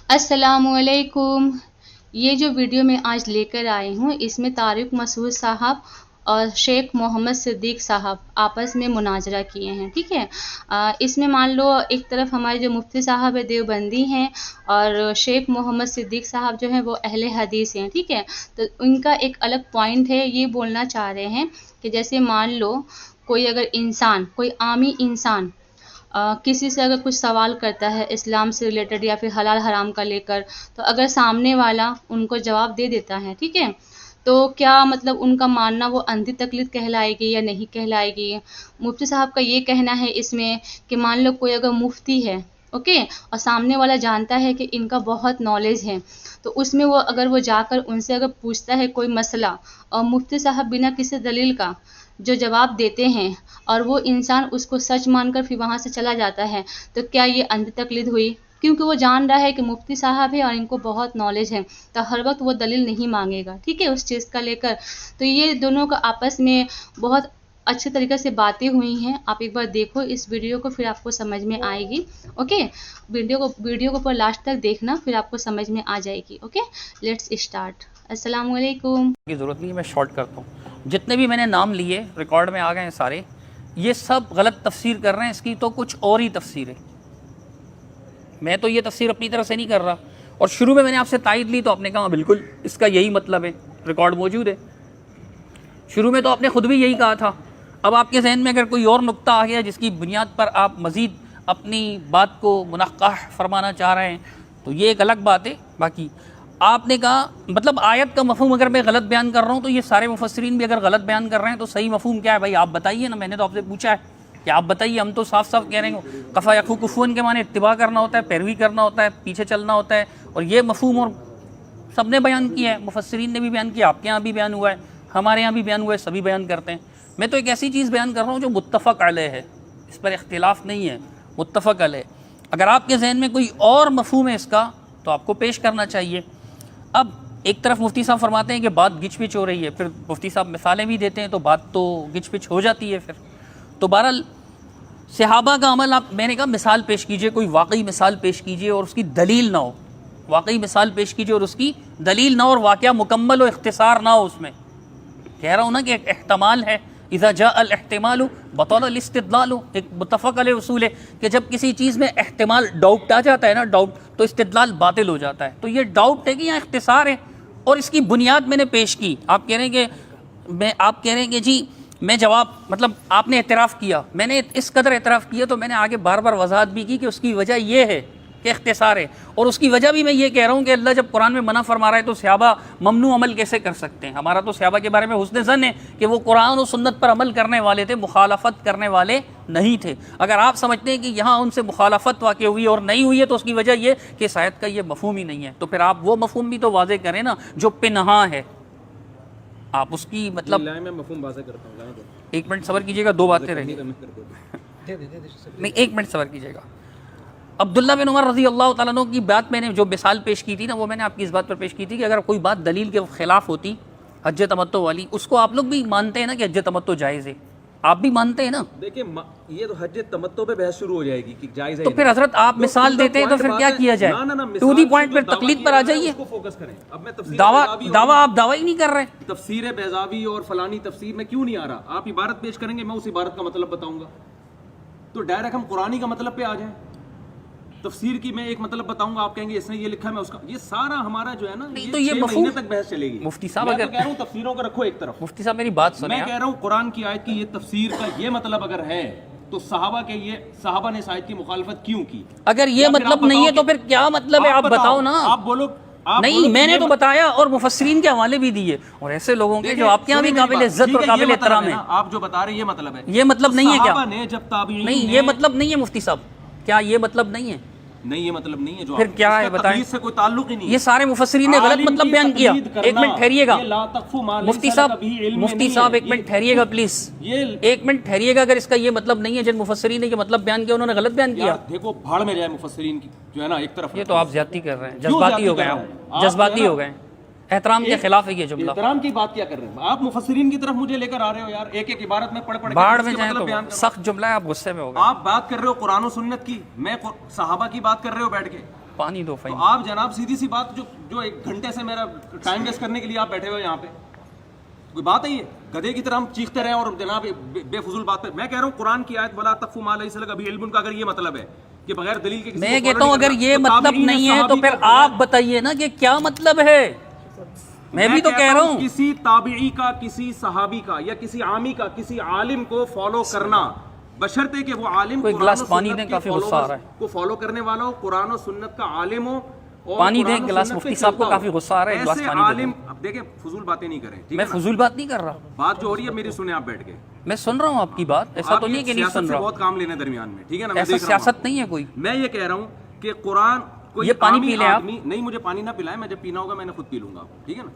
السلام علیکم۔ یہ جو ویڈیو میں آج لے کر آئی ہوں اس میں طارق مسعود صاحب اور شیخ محمد صدیق صاحب آپس میں مناظرہ کیے ہیں، ٹھیک ہے۔ اس میں مان لو ایک طرف ہمارے جو مفتی صاحب دیوبندی ہیں اور شیخ محمد صدیق صاحب جو ہیں وہ اہل حدیث ہیں، ٹھیک ہے۔ تو ان کا ایک الگ پوائنٹ ہے، یہ بولنا چاہ رہے ہیں کہ جیسے مان لو کوئی اگر انسان، کوئی عامی انسان کسی سے اگر کچھ سوال کرتا ہے اسلام سے ریلیٹڈ یا پھر حلال حرام کا لے کر، تو اگر سامنے والا ان کو جواب دے دیتا ہے، ٹھیک ہے، تو کیا مطلب ان کا ماننا وہ اندھی تقلید کہلائے گی یا نہیں کہلائے گی؟ مفتی صاحب کا یہ کہنا ہے اس میں کہ مان لو کوئی اگر مفتی ہے، اوکے، اور سامنے والا جانتا ہے کہ ان کا بہت نالج ہے، تو اس میں وہ اگر وہ جا کر ان سے اگر پوچھتا ہے کوئی مسئلہ اور مفتی صاحب بنا کسی دلیل کا جو جواب دیتے ہیں اور وہ انسان اس کو سچ مان کر پھر وہاں سے چلا جاتا ہے، تو کیا یہ اندھی تقلید ہوئی؟ کیونکہ وہ جان رہا ہے کہ مفتی صاحب ہے اور ان کو بہت نالج ہے، تو ہر وقت وہ دلیل نہیں مانگے گا، ٹھیک ہے، اس چیز کا لے کر۔ تو یہ دونوں کا آپس میں بہت اچھے طریقے سے باتیں ہوئی ہیں، آپ ایک بار دیکھو اس ویڈیو کو، پھر آپ کو سمجھ میں آئے گی، اوکے۔ ویڈیو کو پر لاسٹ تک دیکھنا، پھر آپ کو سمجھ میں آ جائے گی، اوکے۔ Let's start. السلام علیکم۔ کی ضرورت نہیں ہے، میں شارٹ کرتا ہوں۔ جتنے بھی میں نے نام لیے ریکارڈ میں آ گئے ہیں سارے، یہ سب غلط تفسیر کر رہے ہیں، اس کی تو کچھ اور ہی تفسیر ہے۔ میں تو یہ تفسیر اپنی طرف سے نہیں کر رہا، اور شروع میں نے آپ سے تائید لی تو آپ نے کہا بالکل اس کا یہی مطلب ہے، ریکارڈ موجود ہے۔ شروع میں تو آپ نے خود بھی یہی کہا تھا۔ اب آپ کے ذہن میں اگر کوئی اور نقطہ آ گیا جس کی بنیاد پر آپ مزید اپنی بات کو منقح فرمانا چاہ رہے ہیں تو یہ ایک الگ بات ہے۔ باقی آپ نے کہا مطلب آیت کا مفہوم اگر میں غلط بیان کر رہا ہوں تو یہ سارے مفسرین بھی اگر غلط بیان کر رہے ہیں تو صحیح مفہوم کیا ہے بھائی؟ آپ بتائیے نا، میں نے تو آپ سے پوچھا ہے کہ آپ بتائیے۔ ہم تو صاف صاف کہہ رہے ہیں قفا یقو کفون کے معنی اتباع کرنا ہوتا ہے، پیروی کرنا ہوتا ہے، پیچھے چلنا ہوتا ہے، اور یہ مفہوم اور سب نے بیان کیا ہے، مفسرین نے بھی بیان کیا، آپ کے یہاں بھی بیان ہوا ہے، ہمارے یہاں بھی بیان ہوا ہے، سبھی بیان کرتے ہیں۔ میں تو ایک ایسی چیز بیان کر رہا ہوں جو متفق علیہ ہے، اس پر اختلاف نہیں ہے، متفق علیہ۔ اگر آپ کے ذہن میں کوئی اور مفہوم ہے اس کا تو آپ کو پیش کرنا چاہیے۔ اب ایک طرف مفتی صاحب فرماتے ہیں کہ بات گچ پچ ہو رہی ہے، پھر مفتی صاحب مثالیں بھی دیتے ہیں تو بات تو گچ پچ ہو جاتی ہے پھر۔ تو بہرحال صحابہ کا عمل، آپ میں نے کہا مثال پیش کیجئے، کوئی واقعی مثال پیش کیجئے اور اس کی دلیل نہ ہو، واقعی مثال پیش کیجئے اور اس کی دلیل نہ ہو، اور واقعہ مکمل و اختصار نہ ہو اس میں۔ کہہ رہا ہوں نا کہ ایک احتمال ہے، اذا جاء الاحتمال بطل الاستدلال، ایک متفق علیہ اصول ہے کہ جب کسی چیز میں احتمال، ڈاؤٹ آ جاتا ہے نا، ڈاؤٹ، تو استدلال باطل ہو جاتا ہے۔ تو یہ ڈاؤٹ ہے کہ یہاں اختصار ہے، اور اس کی بنیاد میں نے پیش کی۔ آپ کہہ رہے ہیں کہ جی میں جواب، مطلب آپ نے اعتراف کیا، میں نے اس قدر اعتراف کیا تو میں نے آگے بار بار وضاحت بھی کی کہ اس کی وجہ یہ ہے کہ اختصار ہے، اور اس کی وجہ بھی میں یہ کہہ رہا ہوں کہ اللہ جب قرآن میں منع فرما رہا ہے تو صحابہ ممنوع عمل کیسے کر سکتے ہیں؟ ہمارا تو صحابہ کے بارے میں حسن ظن ہے کہ وہ قرآن و سنت پر عمل کرنے والے تھے، مخالفت کرنے والے نہیں تھے۔ اگر آپ سمجھتے ہیں کہ یہاں ان سے مخالفت واقع ہوئی اور نہیں ہوئی ہے تو اس کی وجہ یہ کہ اس آیت کا یہ مفہوم ہی نہیں ہے، تو پھر آپ وہ مفہوم بھی تو واضح کریں نا جو پنہاں ہے۔ آپ اس کی مطلب میں مفہوم واضح کرتا ہوں۔ ایک منٹ صبر کیجیے گا، دو باتیں رہیں گی، نہیں ایک منٹ صبر کیجیے گا۔ عبداللہ بن عمر رضی اللہ تعالیٰ عنہ کی بات میں نے جو مثال پیش کی تھی نا، وہ میں نے آپ کی اس بات پر پیش کی تھی کہ اگر کوئی بات دلیل کے خلاف ہوتی، حج تمتع والی، اس کو آپ لوگ بھی مانتے ہیں نا کہ حج تمتع جائز ہے، آپ بھی مانتے ہیں نا؟ دیکھیں یہ تو حج تمتع پہ بحث شروع ہو جائے گی کہ جائز ہے، تو پھر حضرت آپ مثال دیتے ہیں تو پھر کیا کیا جائے؟ ٹو دی پوائنٹ، پھر تقلید پر آ جائیے۔ فوکس کریں۔ اب میں دعویٰ آپ دعویٰ ہی نہیں کر رہے۔ تفسیر بیضاوی اور فلانی تفسیر میں کیوں نہیں آ رہا؟ آپ عبارت پیش کریں گے، میں اس عبارت کا مطلب بتاؤں گا، تو ڈائریکٹ ہم قرآنی کا مطلب پہ آ جائیں۔ تفسیر کی میں ایک مطلب بتاؤں گا، آپ کہیں گے اس نے یہ لکھا ہے، میں اس کا، یہ سارا ہمارا جو ہے نا یہ 6 مہینے تک بحث چلے گی۔ مفتی صاحب میں تو کہہ رہا ہوں تفسیروں کو رکھو ایک طرف، مفتی صاحب میری بات سنیں، میں کہہ رہا ہوں قرآن کی آیت کی یہ تفسیر کا یہ مطلب اگر ہے تو صحابہ نے اس آیت کی مخالفت کیوں کی؟ اگر یہ مطلب نہیں ہے تو پھر کیا مطلب ہے؟ آپ بتاؤ نا۔ آپ بولو۔ نہیں، میں نے تو بتایا اور مفسرین کے حوالے بھی دیے، اور ایسے لوگوں کے جو آپ کے یہاں بھی قابل عزت اور قابل احترام ہیں۔ آپ جو بتا رہے ہیں یہ مطلب ہے، یہ مطلب نہیں ہے کیا؟ صحابہ نے جب تابعین، نہیں یہ مطلب نہیں ہے مفتی صاحب، کیا یہ مطلب نہیں ہے؟ نہیں یہ مطلب نہیں ہے، جو پھر کیا ہے بتائیں؟ سے کوئی تعلق ہی نہیں۔ یہ سارے مفسرین نے غلط مطلب بیان کیا۔ ایک منٹ ٹھہریے گا مفتی صاحب، ایک منٹ ٹھہریے گا پلیز، ایک منٹ ٹھہریے گا۔ اگر اس کا یہ مطلب نہیں ہے جن مفسرین نے یہ مطلب بیان کیا انہوں نے غلط بیان کیا، دیکھو بھاڑ میں جائے مفسرین کی جو ہے نا ایک طرف۔ یہ تو آپ زیادتی کر رہے ہیں، جذباتی ہو گئے، آپ جذباتی ہو گئے، احترام کے خلاف ہے یہ جملہ۔ احترام کی بات کیا کر رہے ہیں آپ؟ مفسرین کی طرف مجھے لے کر آ رہے ہو یار، ایک ایک عبارت میں پڑھ باڑ میں جائیں تو سخت جملہ ہے، آپ غصے میں ہو گئے۔ آپ بات کر رہے ہو قرآن و سنت کی، میں صحابہ کی بات کر رہے ہو بیٹھ کے، پانی دو تو فہیم. آپ جناب سیدھی سی بات جو ایک گھنٹے سے میرا ٹائم ویسٹ کرنے کے لیے آپ بیٹھے ہوئے یہاں پہ, کوئی بات ہے یہ گدھے کی طرح ہم چیختے رہے اور جناب بے فضول بات پہ. میں کہہ رہا ہوں قرآن کی آیت ولا تقف ما لیس لک بہ علم کا اگر یہ مطلب ہے کہ بغیر دلیل کے میں کہتا ہوں اگر یہ مطلب نہیں ہے تو پھر آپ بتائیے نا کہ کیا مطلب ہے. میں بھی تو کہہ رہا ہوں کسی تابعی کا, کسی صحابی کا, یا کسی عامی کا کسی عالم کو فالو کرنا بشرطے کہ وہ عالم کوئی گلاس پانی دیں, کافی غصہ آ رہا ہے کو فالو کرنے والا ہو, قرآن و سنت کا عالم ہو. پانی دیں گلاس, مفتی صاحب کو کافی غصہ آ رہا ہے, گلاس ایسے پانی عالم. اب دیکھیں فضول باتیں نہیں کریں, میں فضول بات نہیں کر رہا, بات جو ہو رہی ہے میری سنیں آپ بیٹھ کے. میں سن رہا ہوں آپ کی بات, ایسا تو نہیں ہے کہ نہیں سن رہا. بہت کام لینے درمیان میں, ٹھیک ہے نا, ایسا سیاست نہیں ہے کوئی. میں یہ کہہ رہا ہوں کہ قرآن کوئی یہ پانی پی لیں آپ. نہیں مجھے پانی نہ پلائیں, میں جب پینا ہوگا میں نے خود پی لوں گا, ٹھیک ہے نا.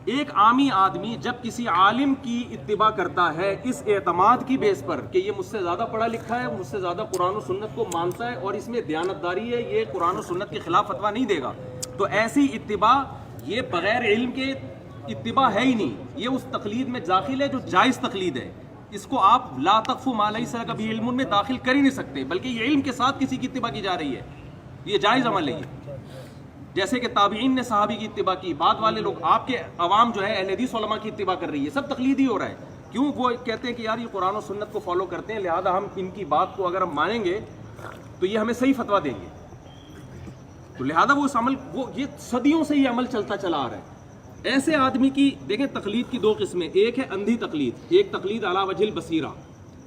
ایک عامی آدمی جب کسی عالم کی اتباع کرتا ہے اس اعتماد کی بیس پر کہ یہ مجھ سے زیادہ پڑھا لکھا ہے, مجھ سے زیادہ قرآن و سنت کو مانتا ہے اور اس میں دیانتداری ہے, یہ قرآن و سنت کے خلاف فتویٰ نہیں دے گا, تو ایسی اتباع یہ بغیر علم کے اتباع ہے ہی نہیں. یہ اس تقلید میں داخل ہے جو جائز تقلید ہے. اس کو آپ لا تقف ما لیس لک بہ علم میں داخل کر ہی نہیں سکتے, بلکہ یہ علم کے ساتھ کسی کی اتباع کی جا رہی ہے, یہ جائز عمل ہے. جیسے کہ تابعین نے صحابی کی اتباع کی, بعد والے لوگ آپ کے عوام جو ہے اہل حدیث علماء کی اتباع کر رہی ہے, سب تقلید ہی ہو رہا ہے. کیوں؟ وہ کہتے ہیں کہ یار یہ قرآن و سنت کو فالو کرتے ہیں, لہذا ہم ان کی بات کو اگر ہم مانیں گے تو یہ ہمیں صحیح فتویٰ دیں گے, تو لہذا وہ اس عمل, وہ یہ صدیوں سے یہ عمل چلتا چلا آ رہا ہے. ایسے آدمی کی دیکھیں تقلید کی دو قسمیں, ایک ہے اندھی تقلید, ایک تقلید علی وجہ البصیرہ.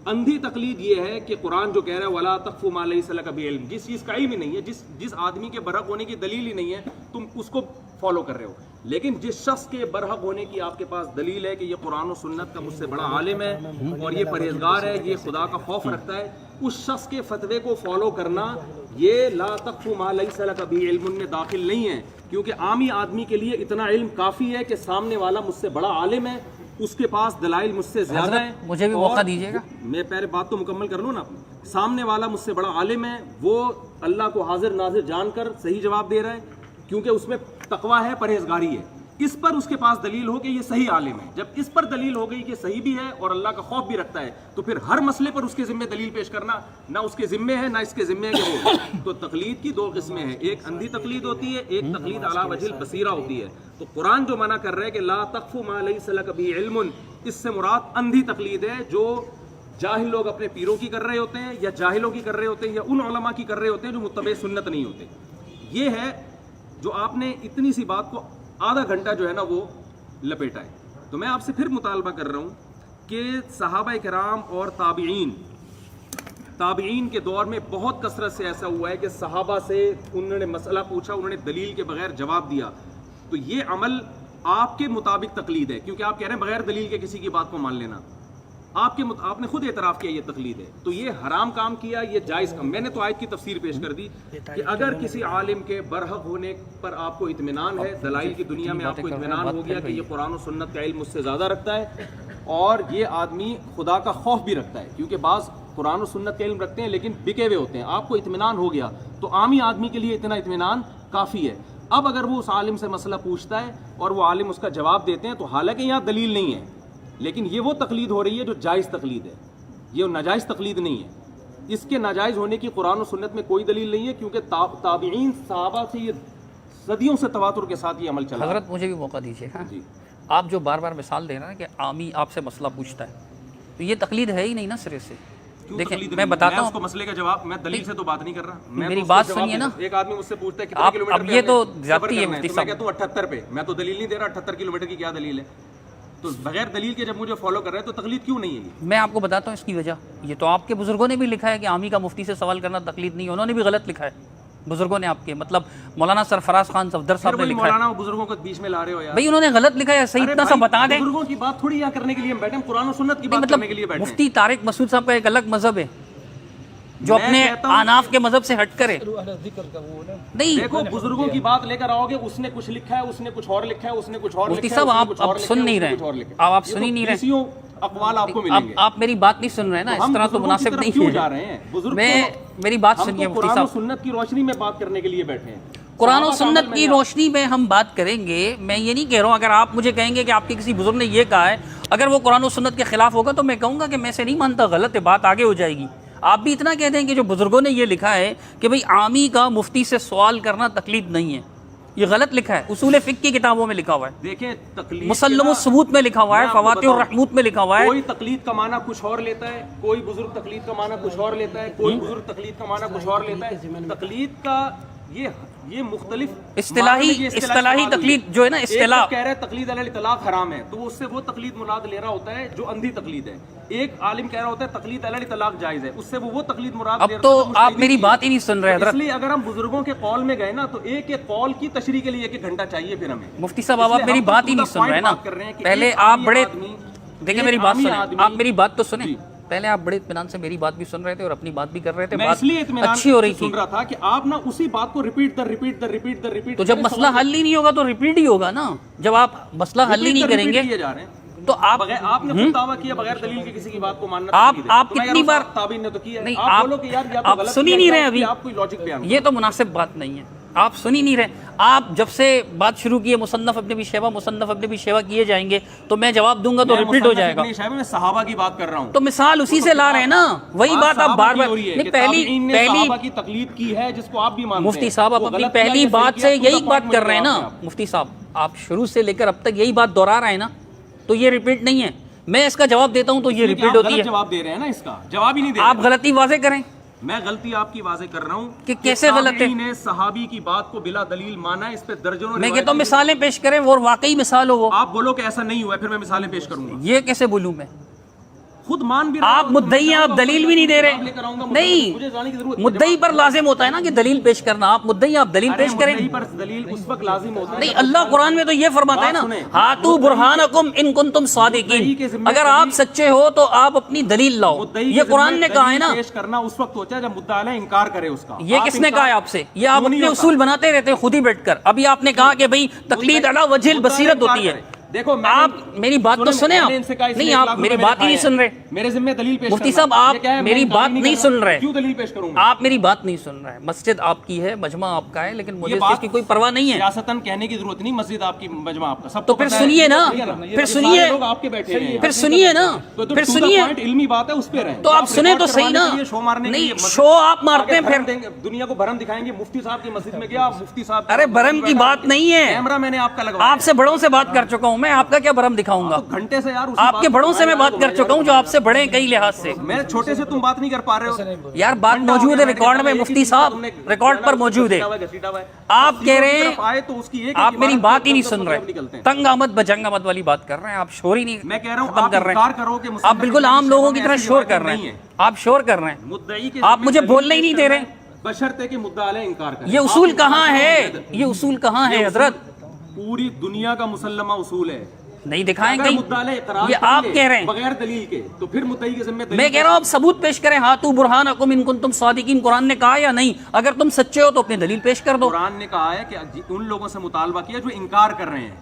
اندھی تقلید یہ ہے کہ قرآن جو کہہ رہا ہے ولا تقف ما لیس لک بہ علم, جس چیز کا علم ہی نہیں ہے, جس آدمی کے برحق ہونے کی دلیل ہی نہیں ہے, تم اس کو فالو کر رہے ہو. لیکن جس شخص کے برحق ہونے کی آپ کے پاس دلیل ہے کہ یہ قرآن و سنت کا مجھ سے بڑا عالم ہے اور یہ پرہیزگار ہے, یہ خدا کا خوف رکھتا ہے, اس شخص کے فتوے کو فالو کرنا یہ لا تقف ما لیس لک بہ علم میں داخل نہیں ہے, کیونکہ عامی آدمی کے لیے اتنا علم کافی ہے کہ سامنے والا مجھ سے بڑا عالم ہے, اس کے پاس دلائل مجھ سے زیادہ ہیں. مجھے بھی موقع دیجیے گا, میں پہلے بات تو مکمل کر لوں نا. سامنے والا مجھ سے بڑا عالم ہے, وہ اللہ کو حاضر ناظر جان کر صحیح جواب دے رہا ہے, کیونکہ اس میں تقویٰ ہے, پرہیزگاری ہے. اس پر اس کے پاس دلیل ہو کہ یہ صحیح عالم ہے. جب اس پر دلیل ہو گئی کہ صحیح بھی ہے اور اللہ کا خوف بھی رکھتا ہے, تو پھر ہر مسئلے پر اس کے ذمہ دلیل پیش کرنا نہ اس کے ذمہ ہے نہ اس کے ذمہ ہے کہ وہ. تو تقلید کی دو قسمیں ہیں, ایک اندھی تقلید ہوتی ہے, ایک تقلید علی وجہ البصیرہ ہوتی ہے. تو قرآن جو منع کر رہا ہے کہ لا تقف ما لیس لک بہ علم, اس سے مراد اندھی تقلید ہے جو جاہل لوگ اپنے پیروں کی کر رہے ہوتے ہیں, یا جاہلوں کی کر رہے ہوتے ہیں, یا ان علماء کی کر رہے ہوتے ہیں جو متبع سنت نہیں ہوتے. یہ ہے جو آپ نے اتنی سی بات کو آدھا گھنٹہ جو ہے نا وہ لپیٹا ہے. تو میں آپ سے پھر مطالبہ کر رہا ہوں کہ صحابہ کرام اور تابعین کے دور میں بہت کثرت سے ایسا ہوا ہے کہ صحابہ سے انہوں نے مسئلہ پوچھا, انہوں نے دلیل کے بغیر جواب دیا, تو یہ عمل آپ کے مطابق تقلید ہے, کیونکہ آپ کہہ رہے ہیں بغیر دلیل کے کسی کی بات کو مان لینا. آپ نے خود اعتراف کیا یہ تقلید ہے, تو یہ حرام کام کیا, یہ جائز کام. میں نے تو آیت کی تفسیر پیش کر دی کہ اگر کسی عالم کے برحق ہونے پر آپ کو اطمینان ہے, دلائل کی دنیا میں آپ کو اطمینان ہو گیا کہ یہ قرآن و سنت کا علم مجھ سے زیادہ رکھتا ہے اور یہ آدمی خدا کا خوف بھی رکھتا ہے, کیونکہ بعض قرآن و سنت کا علم رکھتے ہیں لیکن بکے ہوئے ہوتے ہیں, آپ کو اطمینان ہو گیا, تو عامی آدمی کے لیے اتنا اطمینان کافی ہے. اب اگر وہ اس عالم سے مسئلہ پوچھتا ہے اور وہ عالم اس کا جواب دیتے ہیں, تو حالانکہ یہاں دلیل نہیں ہے, لیکن یہ وہ تقلید ہو رہی ہے جو جائز تقلید ہے, یہ ناجائز تقلید نہیں ہے. اس کے ناجائز ہونے کی قرآن و سنت میں کوئی دلیل نہیں ہے, کیونکہ تابعین صحابہ سے یہ صدیوں سے تواتر کے ساتھ یہ عمل چلا. حضرت مجھے بھی موقع دیجیے. ہاں جی, آپ جو بار بار مثال دے رہے ہیں کہ عامی آپ سے مسئلہ پوچھتا ہے, تو یہ تقلید ہے ہی نہیں نا سرے سے. دیکھیں میں بتاتا ہوں, اس کو مسئلے کا جواب, میں دلیل سے تو بات نہیں کر رہا, میری بات سنیے نا. ایک آدمی مجھ سے پوچھتا ہے کتنے کلومیٹر اب یہ تو زیادتی ہے مفتی میں کہتا ہوں 78 پہ, میں تو دلیل نہیں دے رہا, 78 کلومیٹر کی کیا دلیل ہے. تو بغیر دلیل کے جب مجھے فالو کر رہے ہیں تو تقلید کیوں نہیں ہے؟ میں آپ کو بتاتا ہوں اس کی وجہ. یہ تو آپ کے بزرگوں نے بھی لکھا ہے کہ عامی کا مفتی سے سوال کرنا تقلید نہیں ہے, انہوں نے بھی غلط لکھا ہے بزرگوں نے آپ کے, مطلب مولانا سرفراز خان صفدر صاحب نے لکھا ہے. مولانا بزرگوں کو بیچ میں لا رہے ہو یار, بھائی انہوں نے غلط لکھا ہے, صحیح اتنا سا بتا دیں. بزرگوں کی بات تھوڑی یہاں کرنے کے لیے ہم بیٹھے ہیں, قرآن و سنت کی بات کرنے کے لیے بیٹھے ہیں. مفتی طارق مسعود صاحب کا ایک الگ مذہب ہے جو اپنے آناف کے مذہب سے ہٹ کرے. نہیں دیکھو بزرگوں کی بات لے کر آؤ گے, اس نے کچھ لکھا ہے, اس نے کچھ اور لکھا ہے, اس نے کچھ اور لکھا ہے. مفتی صاحب آپ سن نہیں رہے, آپ سن ہی نہیں رہے, اقوال آپ کو ملیں گے. آپ میری بات نہیں سن رہے نا, اس طرح تو مناسب نہیں ہے. میں میری بات سنیے مفتی صاحب, سنت کی روشنی میں بات کرنے کے لیے بیٹھے ہیں. قرآن و سنت کی روشنی میں ہم بات کریں گے. میں یہ نہیں کہہ رہا ہوں, اگر آپ مجھے کہیں گے کہ آپ کے کسی بزرگ نے یہ کہا ہے, اگر وہ قرآن و سنت کے خلاف ہوگا تو میں کہوں گا کہ میں سے نہیں مانتا, غلط ہے, بات آگے ہو جائے گی. آپ بھی اتنا کہہ دیں کہ جو بزرگوں نے یہ لکھا ہے کہ بھئی عامی کا مفتی سے سوال کرنا تقلید نہیں ہے، یہ غلط لکھا ہے، اصول فقہ کی کتابوں میں لکھا ہوا ہے، دیکھیں تقلید مسلم الثبوت میں لکھا ہوا ہے، فواتح الرحموت میں لکھا ہوا ہے. کوئی تقلید کا معنی کچھ اور لیتا ہے، کوئی بزرگ تقلید کا معنی کچھ اور لیتا ہے، کوئی بزرگ تقلید کا معنی کچھ اور لیتا ہے. تقلید کا یہ مختلف اصطلاحی تقلید جو ہے نا، اصطلاح کہہ رہا ہے تقلید علی الاطلاق حرام ہے، تو اس سے وہ تقلید مراد لے رہا ہوتا ہے جو اندھی تقلید ہے. ایک عالم کہہ رہا ہوتا ہے تقلید علی الاطلاق جائز ہے، اس سے وہ تقلید مراد لے رہا اب تو آپ میری بات ہی نہیں سن رہے اس حضرت. لیے اگر ہم بزرگوں کے قول میں گئے نا تو ایک ایک قول کی تشریح کے لیے 1 گھنٹہ چاہیے پھر ہمیں. مفتی صاحب آپ میری بات ہی نہیں سن رہے نا. پہلے آپ بڑے دیکھیں میری بات سنیں، آپ میری بات تو سنیں. پہلے آپ بڑے اطمینان سے میری بات بھی سن رہے تھے اور اپنی بات بھی کر رہے تھے، بات اچھی ہو رہی تھی. سن رہا تھا کہ آپ نا اسی بات کو ریپیٹ تو جب مسئلہ حل ہی نہیں ہوگا تو ریپیٹ ہی ہوگا نا. جب آپ مسئلہ حل ہی نہیں کریں گے تو آپ نے خود دعویٰ کیا بغیر دلیل کے کسی کی بات کو ماننا. آپ کتنی بار تعبیر نے تو کیا ہے، نہیں، آپ بولو کہ یار آپ سن ہی نہیں رہے ابھی. آپ کوئی لاجک بیان، یہ تو مناسب بات نہیں ہے، آپ سن ہی نہیں رہے. آپ جب سے بات شروع کی ہے مصنف ابن ابی شیبہ کیے جائیں گے تو میں جواب دوں گا تو ریپیٹ ہو جائے گا. میں صحابہ کی بات کر رہا ہوں تو مثال اسی سے لا رہے ہیں نا، وہی بات آپ بار بار. پہلی کی تقلید کی ہے جس کو آپ بھی مانتے ہیں. مفتی صاحب آپ اپنی پہلی بات سے یہی بات کر رہے ہیں نا. مفتی صاحب آپ شروع سے لے کر اب تک یہی بات دہرا رہے ہیں نا، تو یہ ریپیٹ نہیں ہے. میں اس کا جواب دیتا ہوں تو یہ ریپیٹ ہوتی ہے. جواب دے رہے ہیں نا، اس کا جواب ہی نہیں دے رہے. آپ غلطی واضح کریں. میں غلطی آپ کی واضح کر رہا ہوں کہ کیسے غلط ہے. نے صحابی کی بات کو بلا دلیل مانا، اس پہ درجنوں. میں کہتا ہوں مثالیں پیش کریں اور واقعی مثال ہو وہ. آپ بولو کہ ایسا نہیں ہوا ہے، پھر میں مثالیں پیش کروں گا. یہ کیسے بولوں میں؟ خود مان بھی آپ مدعی ہیں، آپ دلیل بھی نہیں دے رہے. نہیں، مدعی پر لازم ہوتا ہے نا کہ دلیل پیش کرنا. آپ مدعی ہیں، آپ دلیل پیش کریں. دلیل اس وقت لازم ہوتا ہے. نہیں، اللہ قرآن میں تو یہ فرماتا ہے نا، ہاتو برہانکم ان کنتم صادقین. اگر آپ سچے ہو تو آپ اپنی دلیل لاؤ. یہ قرآن نے کہا ہے نا. پیش کرنا اس وقت ہوتا ہے جب مدعا علیہ انکار کرے اس کا. یہ کس نے کہا ہے آپ سے؟ یہ آپ اپنے اصول بناتے رہتے ہیں خود ہی بیٹھ کر. ابھی آپ نے کہا کہ بھئی تقلید علی وجہ البصیرت ہوتی ہے. دیکھو آپ میری بات تو سنیں. آپ نہیں، آپ میری بات ہی نہیں سن رہے. میرے ذمہ دلیل پیش. مفتی صاحب آپ میری بات نہیں سن رہے. کیوں دلیل پیش کروں؟ آپ میری بات نہیں سن رہے. مسجد آپ کی ہے، مجمع آپ کا ہے، لیکن مجھے اس چیز کی کوئی پرواہ نہیں ہے. سیاستاً کہنے کی ضرورت نہیں، مسجد آپ کی، مجمع آپ کا. سب تو پھر سنیے نا، پھر سنیے، آپ کے بیٹھے ہیں، پھر سنیے نا، پھر سنیے. علمی بات ہے، اس پہ رہیں. تو آپ سنیں تو صحیح نا. نہیں، شو آپ مارتے ہیں پھر. دنیا کو بھرم دکھائیں گے. مفتی صاحب کی مسجد میں گیا، مفتی صاحب. ارے بھرم کی بات نہیں ہے. کیمرہ میں نے آپ کا لگوایا. آپ سے بڑوں سے بات کر چکا ہوں میں، آپ کا کیا بھرم دکھاؤں گا؟ گھنٹے سے یار آپ کے بڑوں سے میں بات کر چکا ہوں جو آپ سے بڑے ہیں کئی لحاظ سے. میں چھوٹے سے تم بات نہیں کر پا رہے ہو یار. بات موجود ہے ریکارڈ میں، مفتی صاحب ریکارڈ پر موجود ہے. آپ کہہ رہے ہیں، آپ میری بات ہی نہیں سن رہے. تنگ آمد بجنگ آمد والی بات کر رہے ہیں آپ. شور ہی نہیں. میں کہہ رہا ہوں ختم کر رہے ہیں. آپ بالکل عام لوگوں کی طرح شور کر رہے ہیں. آپ شور کر رہے ہیں. آپ مجھے بولنے ہی نہیں دے رہے. بشرطے کہ مدعا علیہ انکار کرے. یہ اصول کہاں ہے؟ یہ اصول کہاں ہے حضرت؟ پوری دنیا کا مسلمہ اصول ہے. نہیں دکھائیں گے. یہ آپ کہہ رہے ہیں بغیر دلیل کے، تو پھر مدعی کے ذمہ. میں کہہ رہا ہوں آپ ثبوت پیش کریں. ہاتو برہانکم ان کنتم صادقین قرآن نے کہا یا نہیں؟ اگر تم سچے ہو تو اپنی دلیل پیش کر دو. قرآن نے کہا ہے کہ ان لوگوں سے مطالبہ کیا جو انکار کر رہے ہیں.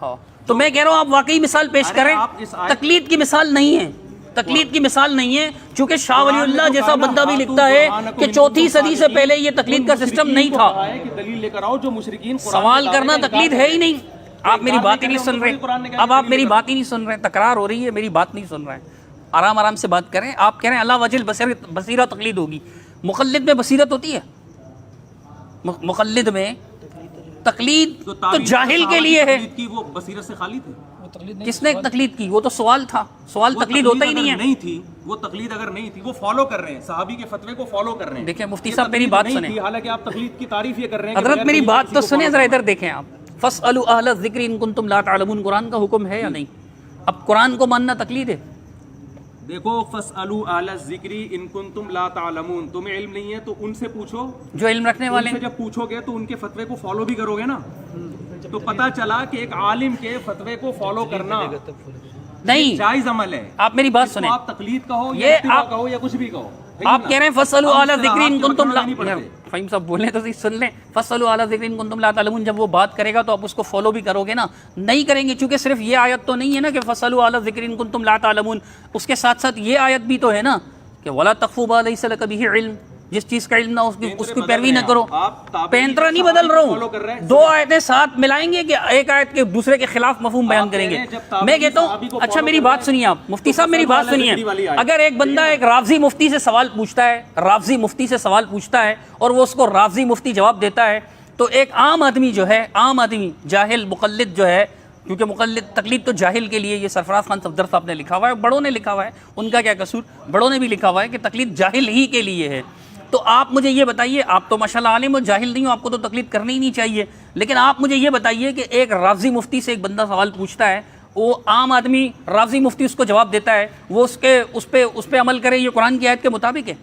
ہاں تو میں کہہ رہا ہوں آپ واقعی مثال پیش کریں. تقلید کی مثال نہیں ہے، تقلید کی مثال نہیں ہے. چونکہ شاہ ولی اللہ جیسا بندہ بھی لکھتا ہے کہ 4 صدی سے پہلے یہ تقلید کا سسٹم نہیں تھا. دلیل لے کر آؤ جو مشرکین. سوال کرنا تقلید ہے ہی نہیں. آپ میری بات ہی نہیں سن رہے. اب آپ میری بات ہی نہیں سن رہے. تکرار ہو رہی ہے، میری بات نہیں سن رہے. آرام آرام سے بات کریں. آپ کہہ رہے ہیں اللہ وجہ بصیرت تقلید ہوگی. مقلد میں بصیرت ہوتی ہے؟ مقلد میں تقلید تو جاہل کے لیے ہے. وہ بصیرت سے خالی تھے. کس نے تقلید کی؟ وہ تو سوال تھا. سوال تقلید ہوتا ہی نہیں ہے. نہیں تھی وہ تقلید. اگر نہیں تھی وہ فالو کر رہے ہیں، صحابی کے فتوے کو فالو کر رہے ہیں. دیکھیں مفتی صاحب میری بات سنیں. حالانکہ آپ تقلید کی تعریف یہ کر رہے ہیں. حضرت میری بات تو سنیں ذرا. ادھر دیکھیں آپ. فاسألوا اہل الذکر ان کنتم لا تعلمون قرآن کا حکم ہے یا نہیں؟ اب قرآن کو ماننا تقلید ہے؟ دیکھو فاسألوا اہل الذکر ان کنتم لا تعلمون. تمہیں علم نہیں ہے تو ان سے پوچھو جو علم رکھنے والے ہیں. جب پوچھو گے تو ان کے فتوے کو فالو بھی کرو گے نا. تو پتہ چلا کہ ایک عالم کے فتوے کو فالو کرنا نہیں جائز عمل ہے. آپ میری بات سنیں. آپ تقلید کہو یا اتباع کہو یا کچھ بھی کہو. آپ کہہ رہے ہیں فاسألوا اہل الذکر ان کنتم لا. فہیم صاحب بولیں تو صحیح سن لیں. فاسألوا اہل الذکر ان کنتم لا تعلمون جب وہ بات کرے گا تو آپ اس کو فالو بھی کرو گے نا؟ نہیں کریں گے. چونکہ صرف یہ آیت تو نہیں ہے نا کہ فاسألوا اہل الذکر ان کنتم لا تعلمون. اس کے ساتھ ساتھ یہ آیت بھی تو ہے نا کہ ولا تقف ما لیس لک بہ علم. جس چیز کا علم نہ اس کی پیروی نہ کرو. پینترا نہیں بدل رہا ہوں, 2 آیتیں ساتھ ملائیں گے کہ ایک آیت کے دوسرے کے خلاف مفہوم بیان کریں گے. میں کہتا ہوں, اچھا میری بات سنیے آپ مفتی صاحب, میری بات سنیے. اگر ایک بندہ ایک رافضی مفتی سے سوال پوچھتا ہے, رافضی مفتی سے سوال پوچھتا ہے اور وہ اس کو رافضی مفتی جواب دیتا ہے, تو ایک عام آدمی جو ہے, عام آدمی جاہل مقلد جو ہے, کیونکہ مقلد تقلید تو جاہل کے لیے, یہ سرفراز خان صفدر صاحب نے لکھا ہوا ہے, بڑوں نے لکھا ہوا ہے, ان کا کیا قصور, بڑوں نے بھی لکھا ہوا ہے کہ تقلید جاہل ہی کے لیے ہے. تو آپ مجھے یہ بتائیے, آپ تو ماشاءاللہ عالم ہو, جاہل نہیں ہو, آپ کو تو تقلید کرنی ہی نہیں چاہیے, لیکن آپ مجھے یہ بتائیے کہ ایک رافضی مفتی سے ایک بندہ سوال پوچھتا ہے, وہ عام آدمی رافضی مفتی اس کو جواب دیتا ہے, وہ اس پہ عمل کرے, یہ قرآن کی آیت کے مطابق ہے.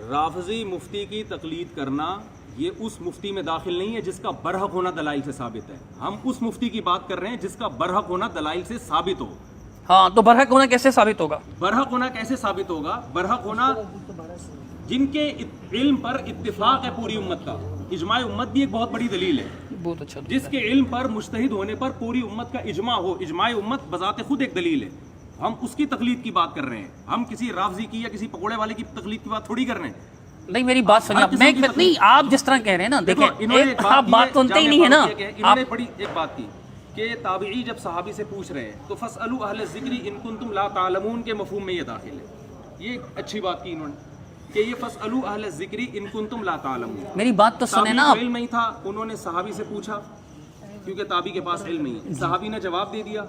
رافضی مفتی کی تقلید کرنا یہ اس مفتی میں داخل نہیں ہے جس کا برحق ہونا دلائل سے ثابت ہے. ہم اس مفتی کی بات کر رہے ہیں جس کا برحق ہونا دلائل سے ثابت ہو. ہاں, تو برحق ہونا کیسے ثابت ہوگا؟ برحق ہونا کیسے ثابت ہوگا؟ برحق ہونا جن کے علم پر اتفاق ہے پوری امت کا. اجماع امت بھی ایک بہت بڑی دلیل ہے. بہت اچھا. جس کے علم پر مجتہد ہونے پر پوری امت کا اجماع ہو, اجماع امت بذات خود ایک دلیل ہے. ہم اس کی تقلید کی بات کر رہے ہیں, ہم کسی رافضی کی یا کسی پکوڑے والے کی تقلید کی بات تھوڑی کر رہے ہیں. نہیں میری بات سنیے آپ, میں نہیں, آپ جس طرح کہہ رہے ہیں نا, دیکھیں آپ بات سنتے ہی نہیں ہے نا. انہوں نے بڑی ایک بات کی کہ تابعی جب صحابی سے پوچھ رہے ہیں تو فاسألوا اہل الذکر ان کنتم لا تعلمون کے مفہوم میں یہ داخل ہے. یہ اچھی بات کی انہوں نے کہ یہ فاسألوا اہل الذکر ان کنتم لا تعلمون. میری بات تو سنیں نا. علم نہیں تھا, انہوں نے صحابی سے پوچھا کیونکہ تابعی کے پاس علم نہیں ہے, صحابی نے جواب دے دیا,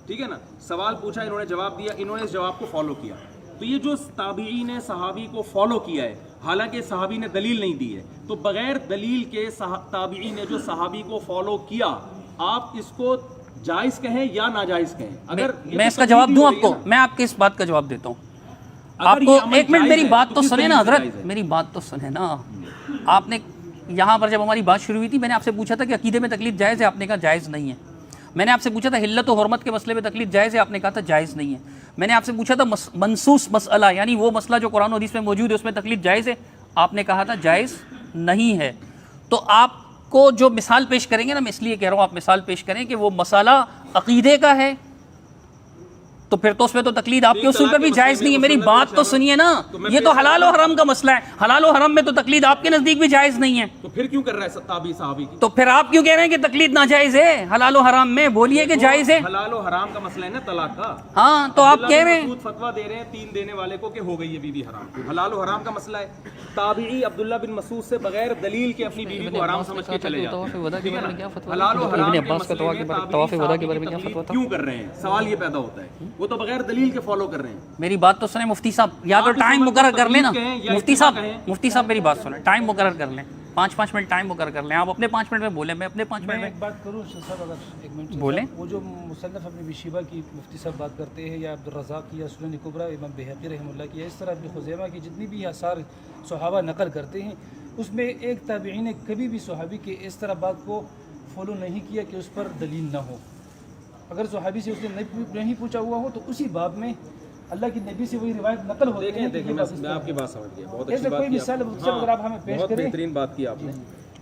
ٹھیک ہے نا, سوال پوچھا, انہوں نے جواب دیا, انہوں نے اس جواب کو فالو کیا. تو یہ جو تابعی نے صحابی کو فالو کیا ہے, حالانکہ صحابی نے دلیل نہیں دی ہے, تو بغیر دلیل کے تابعی نے جو صحابی کو فالو کیا, آپ اس کو جائز کہیں یا ناجائز کہیں؟ اگر میں اس کا جواب دوں آپ کو, میں آپ کی اس بات کا جواب دیتا ہوں آپ کو. ایک منٹ میری بات تو سنیں نا حضرت, میری بات تو سنیں نا. آپ نے یہاں پر جب ہماری بات شروع ہوئی تھی, میں نے آپ سے پوچھا تھا کہ عقیدے میں تقلید جائز ہے, آپ نے کہا جائز نہیں ہے. میں نے آپ سے پوچھا تھا حلت و حرمت کے مسئلے میں تقلید جائز ہے, آپ نے کہا تھا جائز نہیں ہے. میں نے آپ سے پوچھا تھا منصوص مسئلہ, یعنی وہ مسئلہ جو قرآن و حدیث میں موجود ہے اس میں تقلید جائز ہے, آپ نے کہا تھا جائز نہیں ہے. تو آپ کو جو مثال پیش کریں گے نا, میں اس لیے کہہ رہا ہوں آپ مثال پیش کریں کہ وہ مسئلہ عقیدے کا ہے, تو پھر تو اس میں تو تقلید آپ کے اصول پر بھی جائز نہیں ہے. میری بات تو سنیے نا, یہ تو حلال و حرام کا مسئلہ ہے, حلال و حرام میں تو تقلید آپ کے نزدیک بھی جائز نہیں ہے, تو پھر کیوں کر رہا ہے تابعی صحابی کی؟ تو پھر آپ کیوں کہہ رہے ہیں کہ تقلید ناجائز ہے حلال و حرام میں؟ بولیے کہ جائز ہے. حلال و حرام کا مسئلہ ہے نا طلاق کا. ہاں, تو آپ کہہ رہے ہیں فتویٰ دے رہے ہیں 3 دینے والے کو کہ ہو گئی ہے بیوی حرام. حلال و حرام کا مسئلہ ہے. تابعی عبداللہ بن مسعود سے بغیر دلیل کے اپنی بیوی کو حرام سمجھ کے چلے جاتے ہیں. حلال و حرام کے مسئلے میں تابعی کیوں کر رہے ہیں؟ سوال یہ پیدا ہوتا ہے. وہ تو بغیر دلیل کے فالو کر رہے ہیں. میری بات تو سنیں مفتی صاحب, یا تو ٹائم مقرر کر لیں نا. مفتی صاحب میری بات سنیں, ٹائم مقرر کر لیں, 5 منٹ ٹائم مقرر کر لیں. آپ اپنے 5 منٹ میں بولیں, میں اپنے 5 منٹ میں ایک بات کروں صاحب, اگر 1 منٹ بولیں. وہ جو مصنف ابن ابی شیبہ کی مفتی صاحب بات کرتے ہیں, یا عبدالرزاق کی, یا سنن کبریٰ امام بہقی رحمہ اللہ کی, اس طرح ابن خزیمہ کی جتنی بھی آثار صحابہ نقل کرتے ہیں, اس میں ایک تابعی نے کبھی بھی صحابی کے اس طرح بات کو فالو نہیں کیا کہ اس پر دلیل نہ ہو. اگر صحابی سے اس نے نہیں پوچھا ہوا ہو تو اسی باب میں اللہ کی نبی سے وہی روایت نقل ہوتی ہے. دیکھیں میں آپ کی بات سمجھ گیا, بہت اچھی بات کی, بہت بہترین بات کی آپ نے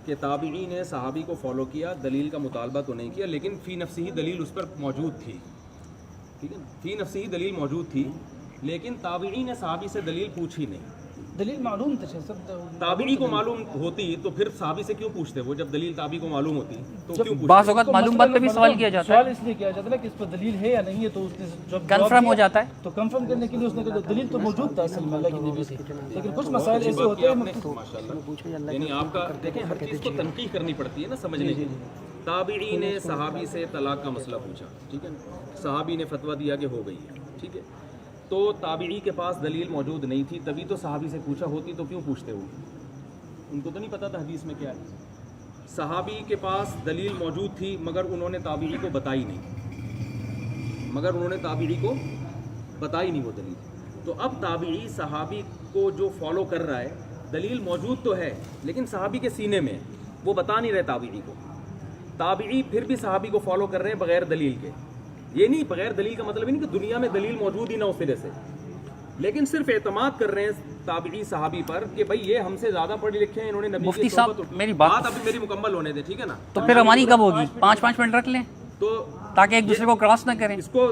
کہ تابعی نے صحابی کو فالو کیا, دلیل کا مطالبہ تو نہیں کیا, لیکن فی نفسی ہی دلیل اس پر موجود تھی. ٹھیک ہے نا, فی نفسی ہی دلیل موجود تھی, لیکن تابعی نے صحابی سے دلیل پوچھی نہیں. دلیل معلوم تھا, تابعی کو معلوم ہوتی تو پھر صحابی سے کیوں پوچھتے وہ؟ جب دلیل تابعی کو معلوم ہوتی تو کیوں پوچھتے؟ بعض اوقات معلوم بات پہ بھی سوال کیا جاتا ہے, سوال اس لیے کیا جاتا ہے کہ اس پر دلیل ہے یا نہیں ہے, تو اس نے جب کنفرم ہو جاتا ہے, تو کنفرم کرنے کے لیے اس نے کہا دلیل تو موجود تھا اصل میں اللہ کی نبی سے, لیکن کچھ مسائل ایسے ہوتے ہیں ماشاءاللہ, یعنی آپ کا دیکھیں ہر چیز کو تنقیح کرنی پڑتی ہے نا سمجھنے کے لیے. تابعی نے صحابی سے طلاق کا مسئلہ پوچھا, ٹھیک ہے نا, صحابی نے فتویٰ دیا کہ ہو گئی ہے, ٹھیک ہے, تو تابعی کے پاس دلیل موجود نہیں تھی, تبھی تو صحابی سے پوچھا, ہوتی تو کیوں پوچھتے وہ؟ ان کو تو نہیں پتا تھا حدیث میں کیا ہے. صحابی کے پاس دلیل موجود تھی مگر انہوں نے تابعی کو بتائی نہیں, وہ دلیل. تو اب تابعی صحابی کو جو فالو کر رہا ہے, دلیل موجود تو ہے لیکن صحابی کے سینے میں, وہ بتا نہیں رہے تابعی کو. تابعی پھر بھی صحابی کو فالو کر رہے ہیں بغیر دلیل کے. یہ نہیں, بغیر دلیل کا مطلب نہیں کہ دنیا میں دلیل موجود ہی نہ اس سرے سے, لیکن صرف اعتماد کر رہے ہیں تابعی صحابی پر کہ بھائی یہ ہم سے زیادہ پڑھے لکھے ہیں, انہوں نے نبی مفتی صاحب میری بات ابھی میری مکمل ہونے دے, ٹھیک ہے نا, تو پھر ہماری کب ہوگی؟ 5 منٹ رکھ لیں تو تاکہ ایک دوسرے کو کراس نہ کریں. اس کو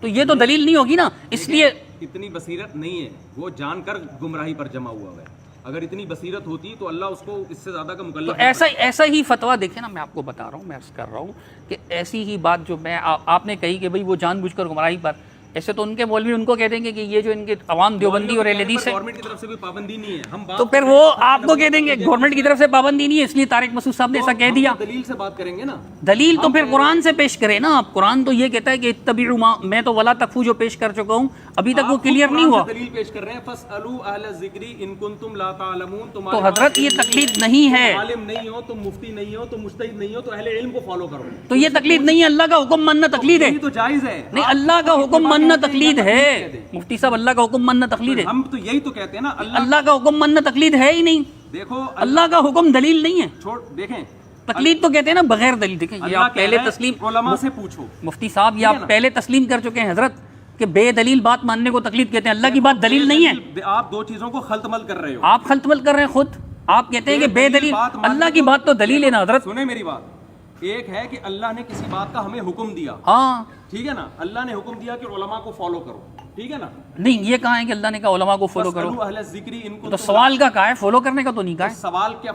تو یہ تو دلیل نہیں ہوگی نا. اس لیے اتنی بصیرت نہیں ہے, وہ جان کر گمراہی پر جمع ہوا ہے. اگر اتنی بصیرت ہوتی تو اللہ اس کو اس سے زیادہ کا مکلف. تو ایسا ہی فتویٰ دیکھیں نا, میں آپ کو بتا رہا ہوں, میں عرض کر رہا ہوں کہ ایسی ہی بات جو میں آپ نے کہی کہ بھئی وہ جان بوجھ کر گمراہی پر, ایسے تو ان کے مولوی ان کو کہہ دیں گے کہ یہ جو ان کے عوام دیوبندی اور اہل حدیث ہے, گورنمنٹ کی طرف سے کوئی پابندی نہیں ہے. ہم تو پھر وہ آپ کو کہہ دیں گے گورنمنٹ کی طرف سے پابندی نہیں ہے, اس لیے طارق مسعود صاحب نے ایسا کہہ دیا. دلیل سے بات کریں گے نا. دلیل تو پھر قرآن سے پیش کرے نا آپ. قرآن تو یہ کہتا ہے کہ اتبعوا ما, میں تو ولا تکفو جو پیش کر چکا ہوں, ابھی تک وہ کلیئر نہیں ہوا. دلیل پیش کر رہے ہیں فاسألوا اہل الذکر ان کنتم لا تعلمون. تو حضرت یہ تقلید نہیں ہے, عالم نہیں ہو, تم مفتی نہیں ہو, تم مجتہد نہیں ہو, تو اہل علم کو فالو کرو. تو یہ تقلید نہیں ہے, اللہ کا حکم ماننا تقلید ہے. یہ تو جائز ہے. نہیں, اللہ کا حکم ماننا تقلید ہے. مفتی صاحب, اللہ کا حکم ماننا تقلید ہے. ہم تو یہی تو کہتے ہیں نا, اللہ کا حکم ماننا تقلید ہے ہی نہیں. دیکھو اللہ کا حکم دلیل نہیں ہے. چھوڑ دیکھیں, تقلید تو کہتے ہیں نا بغیر دلیل. دیکھیں یہ آپ پہلے تسلیم, علماء سے پوچھو. مفتی صاحب یہ آپ پہلے تسلیم کر چکے ہیں حضرت کہ بے دلیل بات ماننے کو تقلید کہتے ہیں. اللہ کی بات دلیل نہیں ہے. آپ دو چیزوں کو خلط مل کر رہے ہو. آپ خلط مل کر رہے ہیں خود. آپ کہتے ہیں کہ بے دلیل, اللہ کی بات تو دلیل ہے نا حضرت. سنیں میری بات. ایک ہے کہ اللہ نے کسی بات کا ہمیں حکم دیا, ہاں ٹھیک ہے نا, اللہ نے حکم دیا کہ علماء کو فالو کرو, ٹھیک ہے نا. نہیں, یہ کہاں ہے کہ اللہ نے کہا علماء کو فالو کرو. اہل الذکر ان کو تو سوال کا کہا ہے, فالو کرنے کا تو نہیں کہا ہے. سوال کیا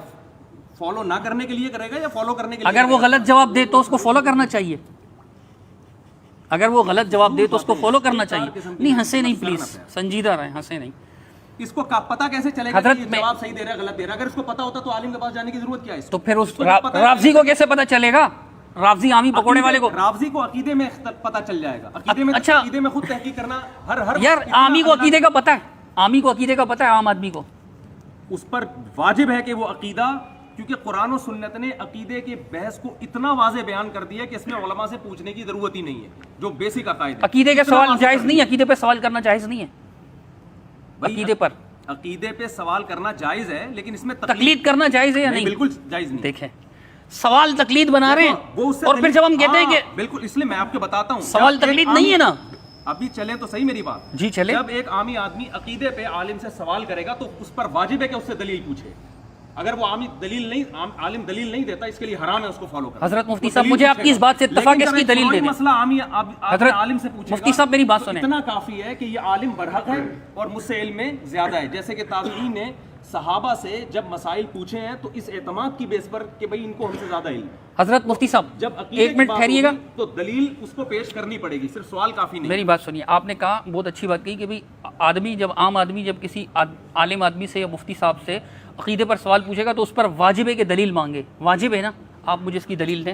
فالو نہ کرنے کے لیے کرے گا یا فالو کرنے کے لیے؟ اگر وہ غلط جواب دے تو اس کو فالو کرنا چاہیے. اگر وہ غلط جواب دے تو اس کو فالو کرنا چاہیے. نہیں ہنسے نہیں پلیز, سنجیدہ رہیں, ہنسے نہیں. اس کو پتہ کیسے چلے گا کہ یہ جواب صحیح دے رہا ہے غلط دے رہا ہے؟ اگر اس کو پتہ ہوتا تو عالم کے پاس جانے کی ضرورت کیا ہے؟ تو پھر اس رافضی کو کیسے پتہ چلے گا؟ رافضی عامی پکوڑے والے کو, رافضی کو عقیدے میں پتہ چل جائے گا. عقیدے میں خود تحقیق کرنا ہر یار عامی کو عقیدے کا پتہ ہے, عامی کو عقیدے کا پتہ ہے, عام آدمی کو اس پر واجب ہے کہ وہ عقیدہ, کیونکہ قرآن و سنت نے عقیدے کے بحث کو اتنا واضح بیان کر دیا کہ اس میں علماء سے پوچھنے کی ضرورت ہی نہیں ہے, جو بیسک عقائد ہے. عقیدے کے سوال جائز نہیں ہے, عقیدے پہ سوال کرنا جائز نہیں ہے. عقیدے پر عقیدے پہ سوال کرنا جائز ہے, لیکن اس میں تقلید کرنا جائز ہے یا نہیں؟ بالکل جائز نہیں. دیکھیں سوال تقلید بنا رہے ہیں, اور پھر جب ہم کہتے ہیں کہ بالکل, اس لیے میں آپ کو بتاتا ہوں سوال تقلید نہیں ہے نا. ابھی چلے تو صحیح میری بات. جی چلے. جب ایک عامی آدمی عقیدے پہ عالم سے سوال کرے گا تو اس پر واجب ہے کہ اس سے دلیل پوچھے. اگر وہ عامی دلیل نہیں, عالم دلیل نہیں دیتا, اس کے لیے حرام ہے اس کو فالو کرنا. حضرت مفتی صاحب مجھے آپ کی اس بات سے اتفاق ہے, اس کی دلیل دے دیں. مسئلہ حضرت عالم سے پوچھے گا, مفتی صاحب میری بات سنیں, اتنا کافی ہے کہ یہ عالم برحق ہے اور مجھ سے علم میں زیادہ ہے. جیسے کہ تابعین نے صحابہ سے جب مسائل پوچھے ہیں تو اس اعتماد کی بیس پر کہ بھئی ان کو ہم سے زیادہ علم. حضرت مفتی صاحب جب ایک منٹ ٹھہریے گا, تو دلیل اس کو پیش کرنی پڑے گی, صرف سوال کافی نہیں. میری بات سنیے, آپ نے کہا بہت اچھی بات کہی کہ بھئی آدمی جب عام آدمی جب کسی عالم آدمی سے یا مفتی صاحب سے عقیدے پر سوال پوچھے گا تو اس پر واجب ہے کہ دلیل مانگے. واجب ہے نا, آپ مجھے اس کی دلیل دیں.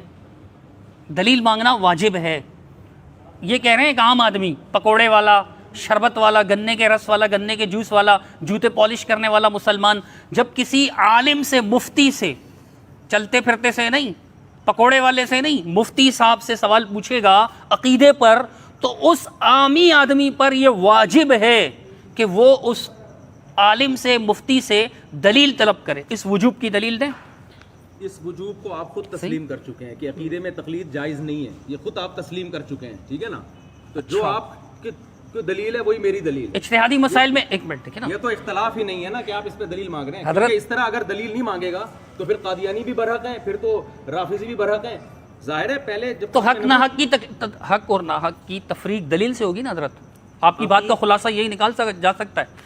دلیل مانگنا واجب ہے. یہ کہہ رہے ہیں ایک عام آدمی, پکوڑے والا, شربت والا, گنے کے رس والا, گنے کے جوس والا, جوتے پالش کرنے والا مسلمان, جب کسی عالم سے, مفتی سے, چلتے پھرتے سے نہیں, پکوڑے والے سے نہیں, مفتی صاحب سے سوال پوچھے گا عقیدے پر, تو اس عامی آدمی پر یہ واجب ہے کہ وہ اس عالم سے, مفتی سے دلیل طلب کرے. اس وجوب کی دلیل دیں. اس وجوب کو آپ خود تسلیم کر چکے ہیں کہ عقیدے میں تقلید جائز نہیں ہے, یہ خود آپ تسلیم کر چکے ہیں, ٹھیک ہے نا. تو جو آپ کی دلیل ہے وہی میری دلیل. اجتہادی مسائل میں ایک منٹ دیکھیں نا, یہ تو اختلاف ہی نہیں ہے نا کہ آپ اس پہ دلیل مانگ رہے ہیں. حضرت اس طرح اگر دلیل نہیں مانگے گا تو پھر قادیانی بھی برحق ہیں, پھر تو رافضی بھی برحق ہیں. ظاہر ہے پہلے جب تو حق نہ حق کی حق اور نہ حق کی تفریق دلیل سے ہوگی نا حضرت. آپ کی بات کا خلاصہ یہی نکال جا سکتا ہے